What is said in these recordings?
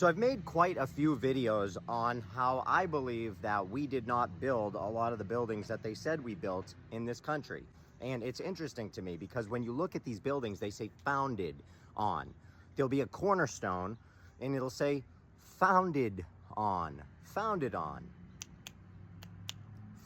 So I've made quite a few videos on how I believe that we did not build a lot of the buildings that they said we built in this country. And it's interesting to me because when you look at these buildings, they say founded on. There'll be a cornerstone and it'll say founded on, founded on,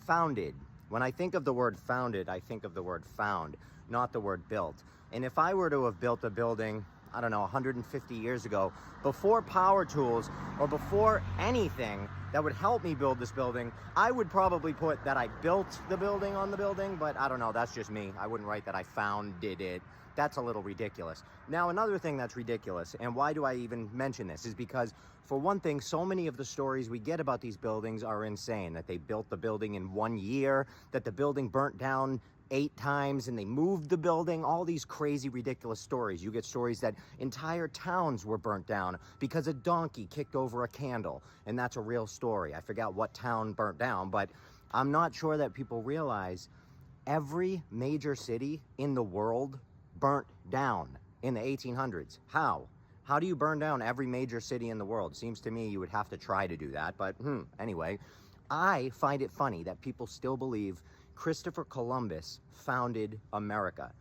founded. When I think of the word founded, I think of the word found, not the word built. And if I were to have built a building, I don't know, 150 years ago, before power tools or before anything that would help me build this building, I would probably put that I built the building on the building, but I don't know, that's just me. I wouldn't write that I founded it. That's a little ridiculous. Now, another thing that's ridiculous, and why do I even mention this, is because, for one thing, so many of the stories we get about these buildings are insane. That they built the building in 1 year, that the building burnt down 8 times and they moved the building, all these crazy, ridiculous stories. You get stories that entire towns were burnt down because a donkey kicked over a candle, and that's a real story. I forgot what town burnt down, but I'm not sure that people realize every major city in the world burnt down in the 1800s. How? How do you burn down every major city in the world? Seems to me you would have to try to do that, but anyway, I find it funny that people still believe Christopher Columbus founded America,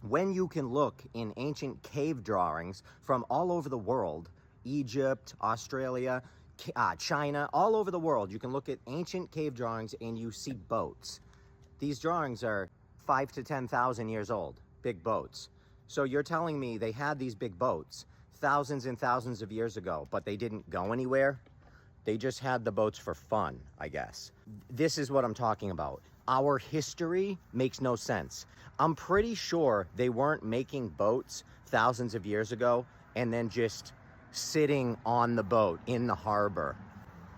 when you can look in ancient cave drawings from all over the world, Egypt, Australia, China, all over the world. You can look at ancient cave drawings and you see boats. These drawings are 5,000 to 10,000 years old, big boats. So you're telling me they had these big boats thousands and thousands of years ago, but they didn't go anywhere? They just had the boats for fun, I guess. This is what I'm talking about. Our history makes no sense. I'm pretty sure they weren't making boats thousands of years ago and then just sitting on the boat in the harbor.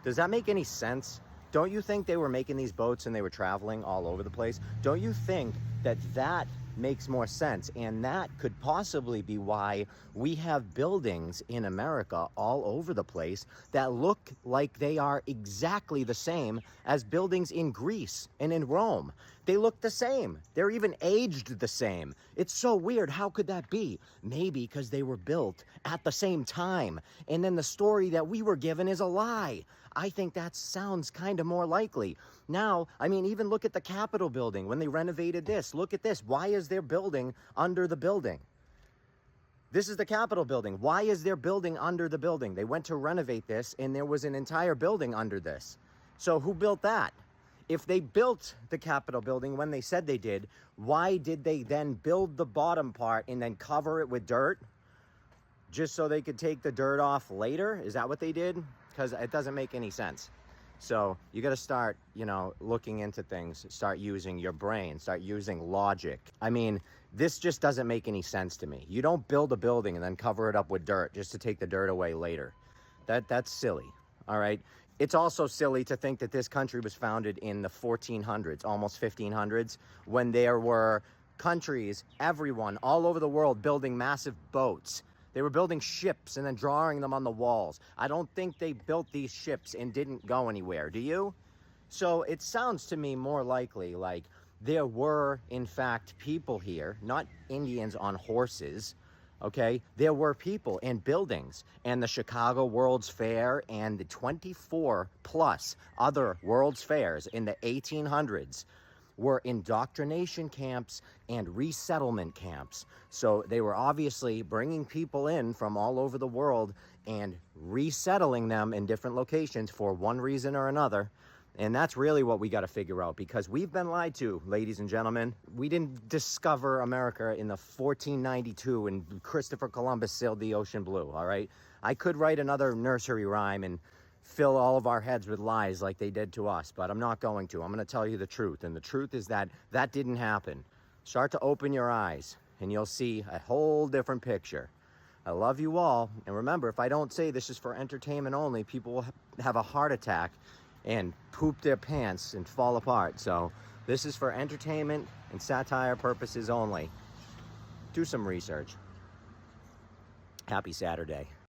Does that make any sense? Don't you think they were making these boats and they were traveling all over the place? Don't you think that that makes more sense? And that could possibly be why we have buildings in America all over the place that look like they are exactly the same as buildings in Greece and in Rome. They look the same. They're even aged the same. It's so weird. How could that be? Maybe because they were built at the same time. And then the story that we were given is a lie. I think that sounds kind of more likely. Now, I mean, even look at the Capitol building when they renovated this. Look at this. Why is there building under the building? This is the Capitol building. Why is there building under the building? They went to renovate this and there was an entire building under this. So who built that? If they built the Capitol building when they said they did, why did they then build the bottom part and then cover it with dirt? Just so they could take the dirt off later? Is that what they did? Because it doesn't make any sense. So you got to start, looking into things, start using your brain, start using logic. I mean, this just doesn't make any sense to me. You don't build a building and then cover it up with dirt just to take the dirt away later. That's silly, all right? It's also silly to think that this country was founded in the 1400s, almost 1500s, when there were countries, everyone, all over the world building massive boats. They were building ships and then drawing them on the walls. I don't think they built these ships and didn't go anywhere, do you? So it sounds to me more likely like there were, in fact, people here, not Indians on horses, okay? There were people and buildings, and the Chicago World's Fair and the 24 plus other World's Fairs in the 1800s were indoctrination camps and resettlement camps. So they were obviously bringing people in from all over the world and resettling them in different locations for one reason or another. And that's really what we got to figure out, because we've been lied to, ladies and gentlemen. We didn't discover America in the 1492 and Christopher Columbus sailed the ocean blue, all right? I could write another nursery rhyme and fill all of our heads with lies like they did to us, but I'm not going to. I'm going to tell you the truth, and the truth is that that didn't happen. Start to open your eyes, and you'll see a whole different picture. I love you all, and remember, if I don't say this is for entertainment only, people will have a heart attack and poop their pants and fall apart. So this is for entertainment and satire purposes only. Do some research. Happy Saturday.